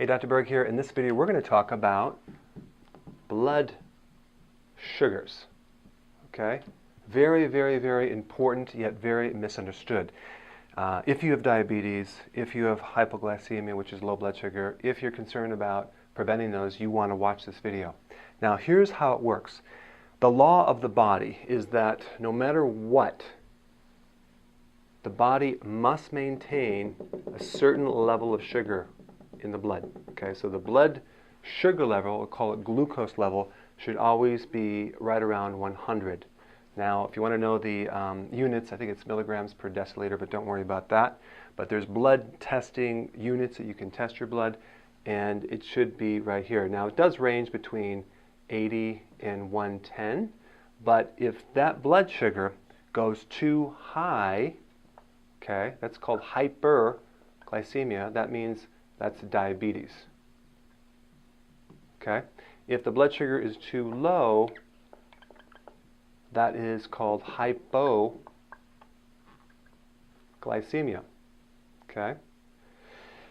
Hey, Dr. Berg here. In this video, we're going to talk about blood sugars. Okay? Very, very, very important, yet very misunderstood. If you have diabetes, if you have hypoglycemia, which is low blood sugar, if you're concerned about preventing those, you want to watch this video. Now, here's how it works. The law of the body is that no matter what, the body must maintain a certain level of sugar in the blood. Okay, so the blood sugar level, we'll call it glucose level, should always be right around 100. Now, if you want to know the units, I think it's milligrams per deciliter, but don't worry about that. But there's blood testing units that you can test your blood, and it should be right here. Now, it does range between 80 and 110, but if that blood sugar goes too high, okay, that's called hyperglycemia. That means that's diabetes. Okay? If the blood sugar is too low, that is called hypoglycemia. Okay?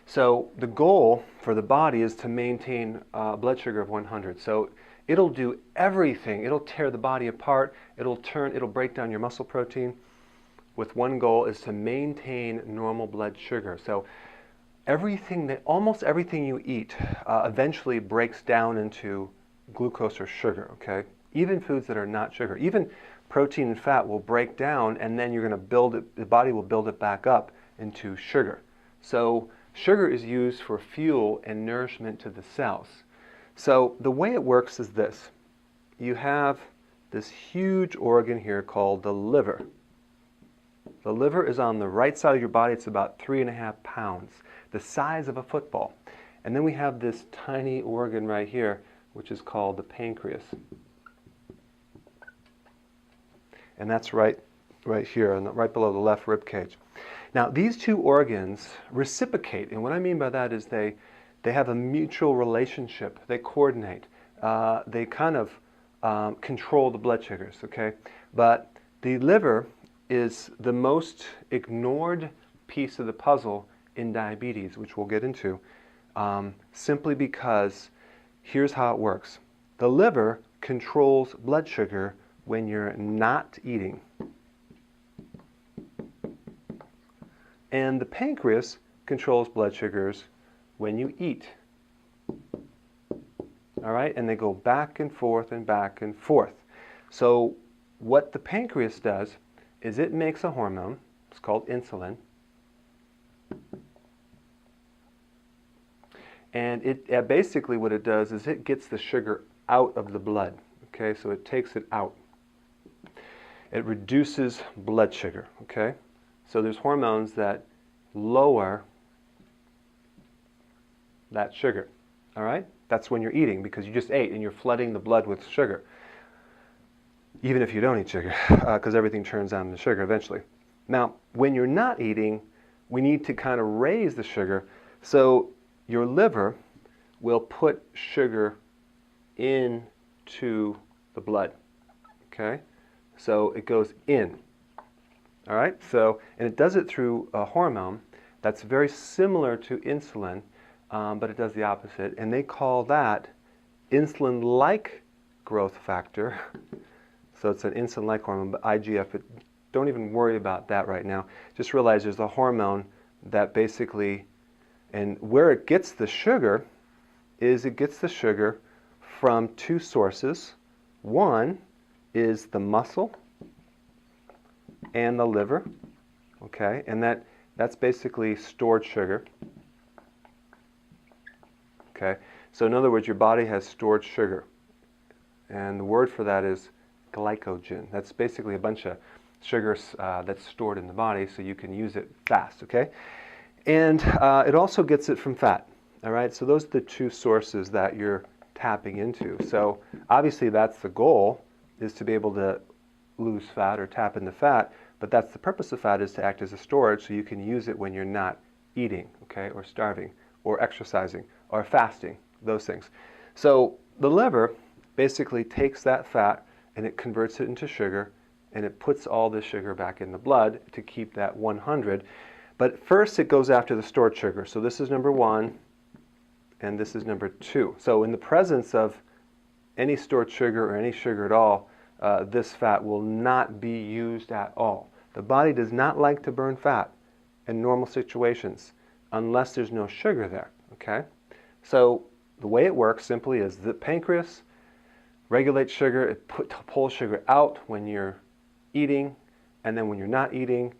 So the goal for the body is to maintain blood sugar of 100. So it'll do everything. It'll tear the body apart. It'll break down your muscle protein with one goal is to maintain normal blood sugar. So almost everything you eat eventually breaks down into glucose or sugar, okay? Even foods that are not sugar. Even protein and fat will break down, and then you're going to build it, the body will build it back up into sugar. So sugar is used for fuel and nourishment to the cells. So the way it works is this. You have this huge organ here called the liver. The liver is on the right side of your body. It's about 3.5 pounds, the size of a football. And then we have this tiny organ right here, which is called the pancreas. And that's right here, right below the left rib cage. Now, these two organs reciprocate, and what I mean by that is they have a mutual relationship. They coordinate. They kind of control the blood sugars, okay? But the liver is the most ignored piece of the puzzle in diabetes, which we'll get into, simply because here's how it works. The liver controls blood sugar when you're not eating. And the pancreas controls blood sugars when you eat. All right? And they go back and forth and back and forth. So what the pancreas does is it makes a hormone. It's called insulin. And it basically what it does is it gets the sugar out of the blood. Okay, so it takes it out. It reduces blood sugar. Okay, so there's hormones that lower that sugar. All right, that's when you're eating because you just ate and you're flooding the blood with sugar. Even if you don't eat sugar, because everything turns down to sugar eventually. Now, when you're not eating, we need to kind of raise the sugar. So your liver will put sugar into the blood. Okay? So it goes in. All right? So, and it does it through a hormone that's very similar to insulin, but it does the opposite. And they call that insulin-like growth factor. So it's an insulin-like hormone, but IGF. Don't even worry about that right now. Just realize there's a hormone that basically, and where it gets the sugar is it gets the sugar from two sources. One is the muscle and the liver, okay? And that's basically stored sugar, okay? So in other words, your body has stored sugar. And the word for that is glycogen. That's basically a bunch of sugars that's stored in the body so you can use it fast, okay? And it also gets it from fat, all right? So those are the two sources that you're tapping into. So obviously that's the goal, is to be able to lose fat or tap into fat, but that's the purpose of fat, is to act as a storage so you can use it when you're not eating, okay, or starving, or exercising, or fasting, those things. So the liver basically takes that fat and it converts it into sugar, and it puts all the sugar back in the blood to keep that 100. But first it goes after the stored sugar. So this is number one, and this is number 2. So in the presence of any stored sugar or any sugar at all, this fat will not be used at all. The body does not like to burn fat in normal situations unless there's no sugar there, okay? So the way it works simply is the pancreas regulates sugar, it pulls sugar out when you're eating, and then when you're not eating,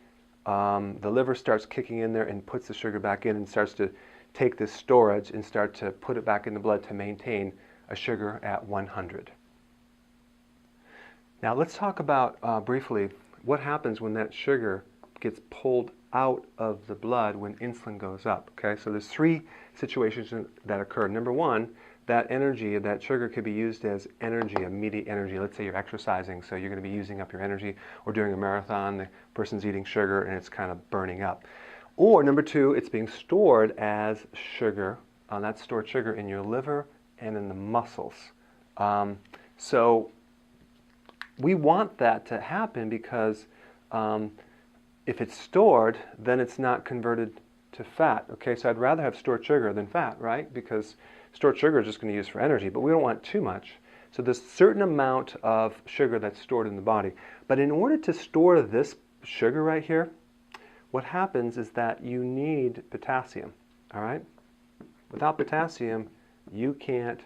the liver starts kicking in there and puts the sugar back in and starts to take this storage and start to put it back in the blood to maintain a sugar at 100. Now let's talk about briefly what happens when that sugar gets pulled out of the blood when insulin goes up. Okay, so there's 3 situations that occur. Number 1, that energy, that sugar could be used as energy, immediate energy. Let's say you're exercising, so you're going to be using up your energy, or during a marathon, the person's eating sugar and it's kind of burning up. Or number 2, it's being stored as sugar, that's stored sugar in your liver and in the muscles. So we want that to happen because if it's stored, then it's not converted to fat. Okay, so I'd rather have stored sugar than fat, right? Because stored sugar is just going to use for energy, but we don't want too much. So there's a certain amount of sugar that's stored in the body. But in order to store this sugar right here, what happens is that you need potassium, all right? Without potassium, you can't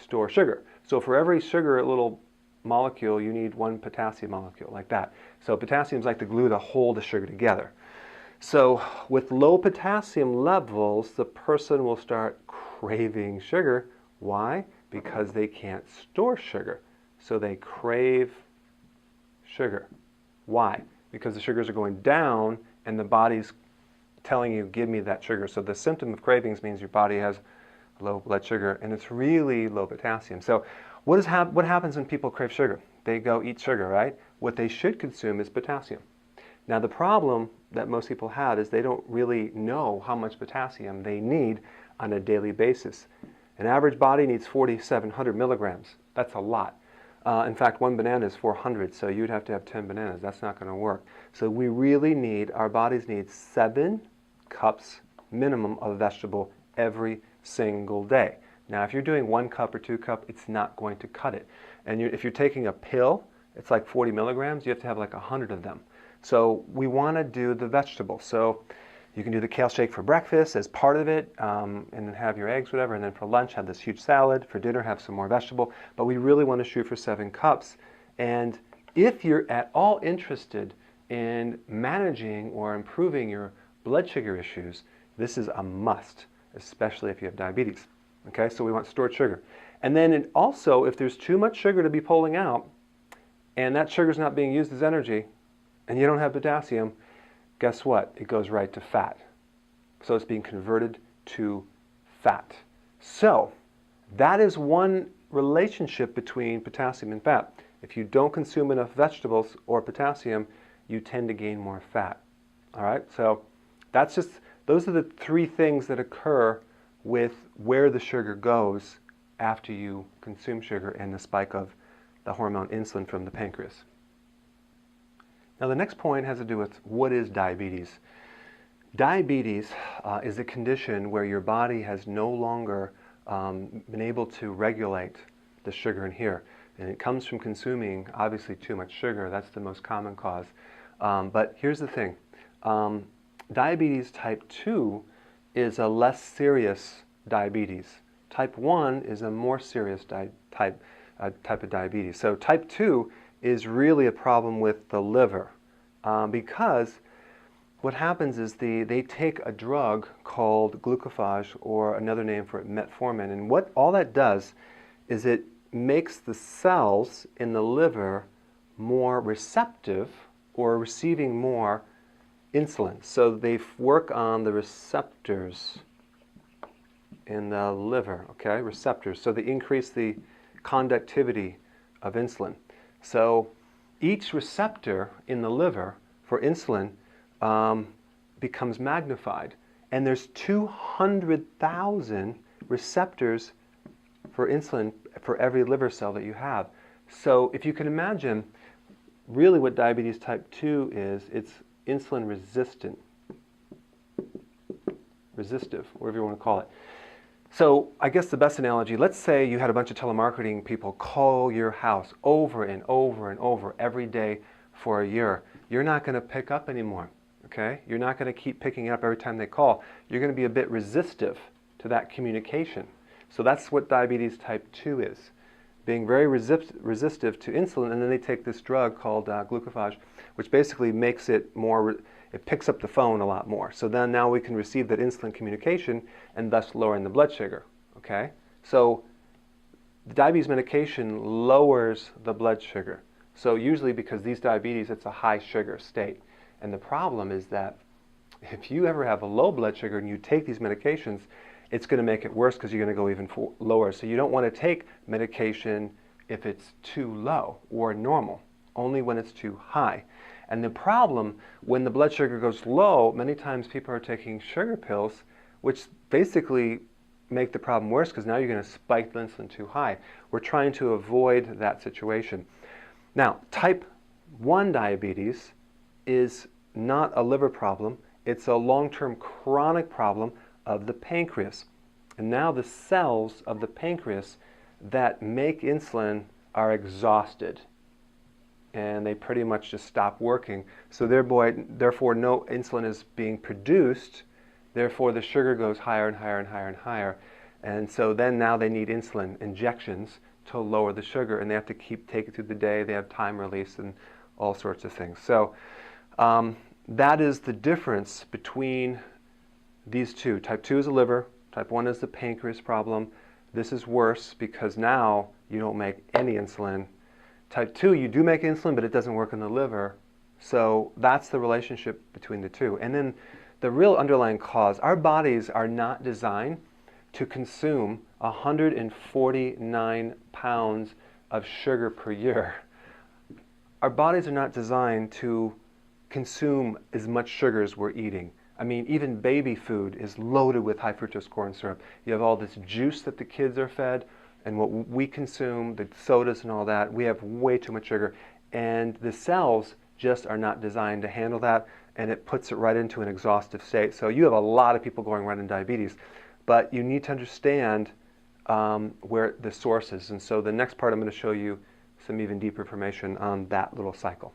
store sugar. So for every sugar little molecule, you need 1 potassium molecule, like that. So potassium is like the glue to hold the sugar together. So with low potassium levels, the person will start craving sugar. Why? Because they can't store sugar. So they crave sugar. Why? Because the sugars are going down and the body's telling you, give me that sugar. So the symptom of cravings means your body has low blood sugar and it's really low potassium. So what happens when people crave sugar? They go eat sugar, right? What they should consume is potassium. Now the problem that most people have is they don't really know how much potassium they need on a daily basis. An average body needs 4,700 milligrams. That's a lot. In fact, 1 banana is 400, so you'd have to have 10 bananas. That's not going to work. So we really need, our bodies need 7 cups minimum of vegetable every single day. Now if you're doing 1 cup or 2 cup, it's not going to cut it. And if you're taking a pill, it's like 40 milligrams, you have to have like 100 of them. So we want to do the vegetables. So you can do the kale shake for breakfast as part of it, and then have your eggs, whatever, and then for lunch have this huge salad. For dinner have some more vegetable. But we really want to shoot for 7 cups. And if you're at all interested in managing or improving your blood sugar issues, this is a must, especially if you have diabetes. Okay, so we want stored sugar. And then also, if there's too much sugar to be pulling out, and that sugar is not being used as energy, and you don't have potassium, guess what? It goes right to fat. So it's being converted to fat. So that is one relationship between potassium and fat. If you don't consume enough vegetables or potassium, you tend to gain more fat. All right, so those are the 3 things that occur with where the sugar goes after you consume sugar and the spike of the hormone insulin from the pancreas. Now the next point has to do with what is diabetes. Diabetes is a condition where your body has no longer been able to regulate the sugar in here. And it comes from consuming, obviously, too much sugar. That's the most common cause. But here's the thing. Diabetes type 2 is a less serious diabetes. Type 1 is a more serious type of diabetes. So type 2 is really a problem with the liver because what happens is they take a drug called glucophage, or another name for it, metformin, and what all that does is it makes the cells in the liver more receptive or receiving more insulin. So they work on the receptors in the liver, okay, receptors. So they increase the conductivity of insulin. So each receptor in the liver for insulin becomes magnified. And there's 200,000 receptors for insulin for every liver cell that you have. So if you can imagine, really what diabetes type 2 is, it's insulin resistant, resistive, whatever you want to call it. So I guess the best analogy, let's say you had a bunch of telemarketing people call your house over and over and over every day for a year. You're not going to pick up anymore, okay? You're not going to keep picking up every time they call. You're going to be a bit resistive to that communication. So that's what diabetes type 2 is, being very resistive to insulin, and then they take this drug called glucophage, which basically makes it more, it picks up the phone a lot more. So then now we can receive that insulin communication and thus lowering the blood sugar, okay? So the diabetes medication lowers the blood sugar. So usually because these diabetes, it's a high sugar state. And the problem is that if you ever have a low blood sugar and you take these medications, it's going to make it worse because you're going to go even lower. So you don't want to take medication if it's too low or normal, only when it's too high. And the problem, when the blood sugar goes low, many times people are taking sugar pills, which basically make the problem worse because now you're going to spike the insulin too high. We're trying to avoid that situation. Now, type 1 diabetes is not a liver problem. It's a long-term chronic problem of the pancreas. And now the cells of the pancreas that make insulin are exhausted, and they pretty much just stop working. So therefore no insulin is being produced, therefore the sugar goes higher and higher and higher and higher. And so then now they need insulin injections to lower the sugar, and they have to keep taking it through the day. They have time release and all sorts of things. So that is the difference between these two. Type 2 is the liver, type 1 is the pancreas problem. This is worse because now you don't make any insulin. Type 2, you do make insulin, but it doesn't work in the liver. So that's the relationship between the two. And then the real underlying cause, our bodies are not designed to consume 149 pounds of sugar per year. Our bodies are not designed to consume as much sugar as we're eating. I mean, even baby food is loaded with high fructose corn syrup. You have all this juice that the kids are fed, and what we consume, the sodas and all that, we have way too much sugar. And the cells just are not designed to handle that, and it puts it right into an exhaustive state. So you have a lot of people going right in diabetes, but you need to understand where the source is. And so the next part I'm going to show you some even deeper information on that little cycle.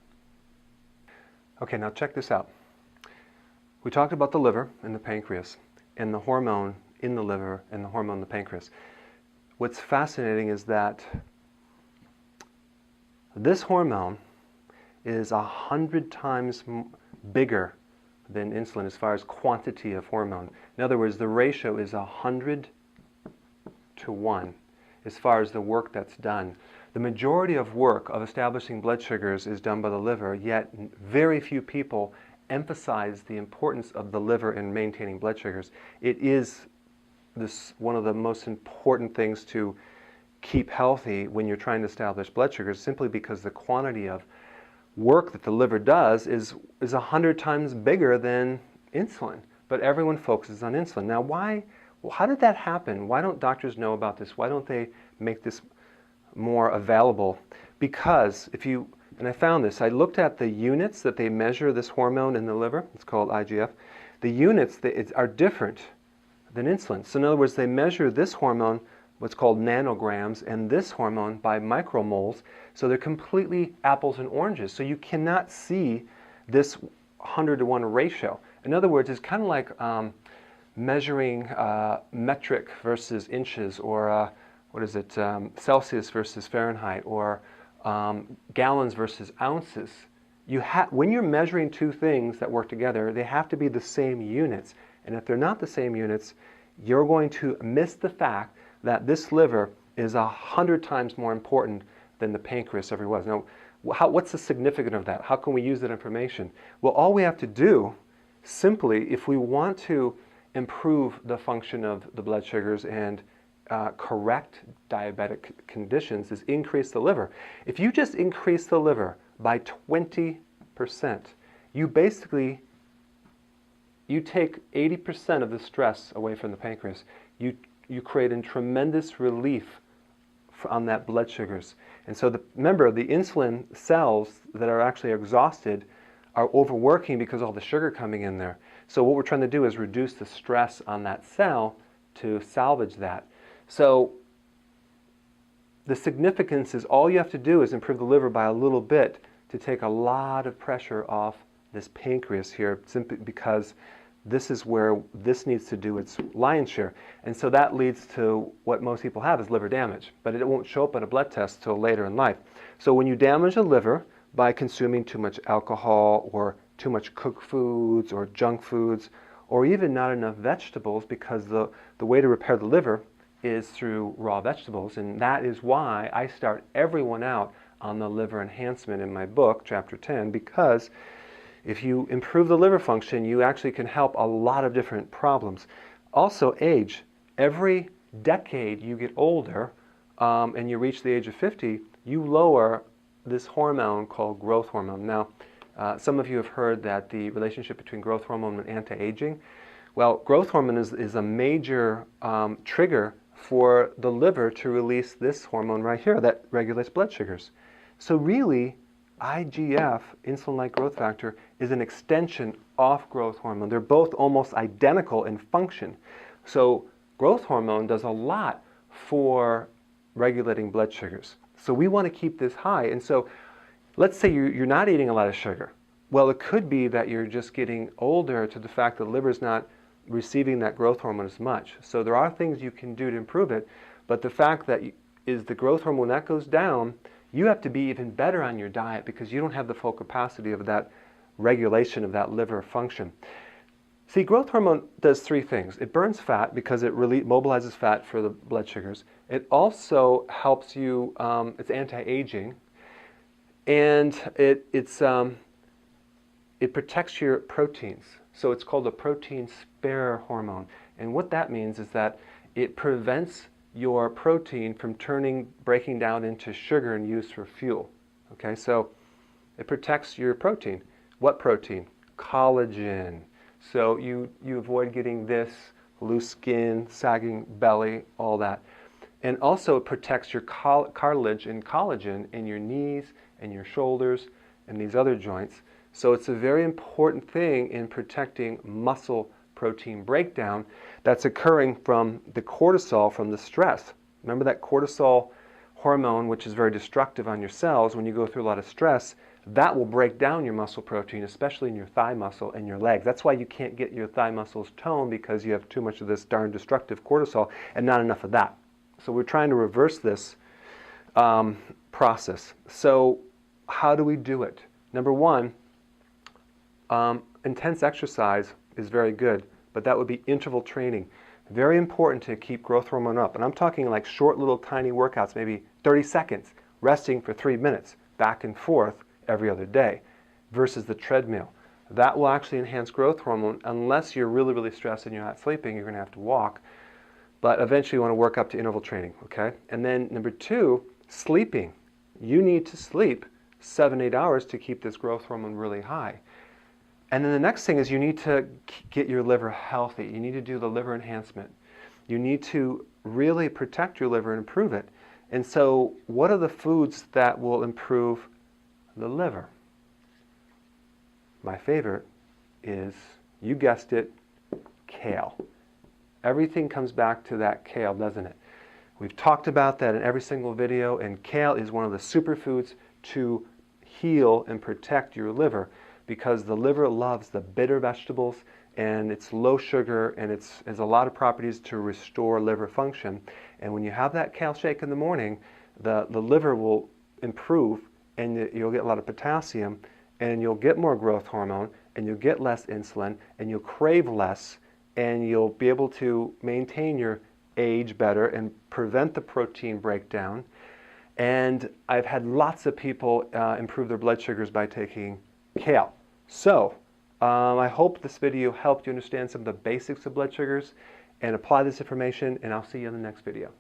Okay, now check this out. We talked about the liver and the pancreas, and the hormone in the liver and the hormone in the pancreas. What's fascinating is that this hormone is 100 times bigger than insulin as far as quantity of hormone. In other words, the ratio is 100 to 1 as far as the work that's done. The majority of work of establishing blood sugars is done by the liver, yet very few people emphasize the importance of the liver in maintaining blood sugars. It is one of the most important things to keep healthy when you're trying to establish blood sugars, simply because the quantity of work that the liver does is 100 times bigger than insulin. But everyone focuses on insulin. Now how did that happen? Why don't doctors know about this? Why don't they make this more available? Because and I found this, I looked at the units that they measure this hormone in the liver. It's called IGF. The units are different than insulin. So in other words, they measure this hormone, what's called nanograms, and this hormone by micromoles. So they're completely apples and oranges. So you cannot see this 100 to 1 ratio. In other words, it's kind of like measuring metric versus inches, or Celsius versus Fahrenheit, or gallons versus ounces. When you're measuring two things that work together, they have to be the same units. And if they're not the same units, you're going to miss the fact that this liver is 100 times more important than the pancreas ever was. Now, what's the significance of that? How can we use that information? Well, all we have to do, simply, if we want to improve the function of the blood sugars and correct diabetic conditions, is increase the liver. If you just increase the liver by 20%, you take 80% of the stress away from the pancreas. You create a tremendous relief on that blood sugars. And so remember, the insulin cells that are actually exhausted are overworking because of all the sugar coming in there. So what we're trying to do is reduce the stress on that cell to salvage that. So the significance is all you have to do is improve the liver by a little bit to take a lot of pressure off this pancreas here, simply because this is where this needs to do its lion's share. And so that leads to what most people have is liver damage, but it won't show up on a blood test till later in life. So when you damage the liver by consuming too much alcohol or too much cooked foods or junk foods, or even not enough vegetables, because the way to repair the liver is through raw vegetables, and that is why I start everyone out on the liver enhancement in my book, chapter 10, because if you improve the liver function, you actually can help a lot of different problems. Also, age. Every decade you get older and you reach the age of 50, you lower this hormone called growth hormone. Now, some of you have heard that the relationship between growth hormone and anti-aging. Well, growth hormone is a major trigger for the liver to release this hormone right here that regulates blood sugars. So really, IGF, insulin-like growth factor, is an extension of growth hormone. They're both almost identical in function. So growth hormone does a lot for regulating blood sugars. So we want to keep this high. And so let's say you're not eating a lot of sugar. Well, it could be that you're just getting older to the fact that the liver's not receiving that growth hormone as much. So there are things you can do to improve it, but the fact that is the growth hormone that goes down, you have to be even better on your diet because you don't have the full capacity of that regulation of that liver function. See, growth hormone does three things. It burns fat because it really mobilizes fat for the blood sugars. It also helps you, it's anti-aging, and it protects your proteins. So it's called a protein spare hormone. And what that means is that it prevents your protein from breaking down into sugar and used for fuel. Okay, so it protects your protein. What protein? Collagen. So you avoid getting this, loose skin, sagging belly, all that. And also it protects your cartilage and collagen in your knees and your shoulders and these other joints. So it's a very important thing in protecting muscle protein breakdown that's occurring from the cortisol, from the stress. Remember that cortisol hormone, which is very destructive on your cells when you go through a lot of stress, that will break down your muscle protein, especially in your thigh muscle and your legs. That's why you can't get your thigh muscles toned, because you have too much of this darn destructive cortisol and not enough of that. So we're trying to reverse this process. So how do we do it? Number one, intense exercise is very good, but that would be interval training. Very important to keep growth hormone up. And I'm talking like short little tiny workouts, maybe 30 seconds, resting for 3 minutes, back and forth every other day, versus the treadmill. That will actually enhance growth hormone. Unless you're really, really stressed and you're not sleeping, you're going to have to walk. But eventually you want to work up to interval training, okay? And then number two, sleeping. You need to sleep 7-8 hours to keep this growth hormone really high. And then the next thing is you need to get your liver healthy. You need to do the liver enhancement. You need to really protect your liver and improve it. And so what are the foods that will improve the liver? My favorite is, you guessed it, kale. Everything comes back to that kale, doesn't it? We've talked about that in every single video, and kale is one of the superfoods to heal and protect your liver, because the liver loves the bitter vegetables, and it's low sugar, and it has a lot of properties to restore liver function. And when you have that kale shake in the morning, the liver will improve, and you'll get a lot of potassium, and you'll get more growth hormone, and you'll get less insulin, and you'll crave less, and you'll be able to maintain your age better and prevent the protein breakdown. And I've had lots of people improve their blood sugars by taking kale. So I hope this video helped you understand some of the basics of blood sugars and apply this information, and I'll see you in the next video.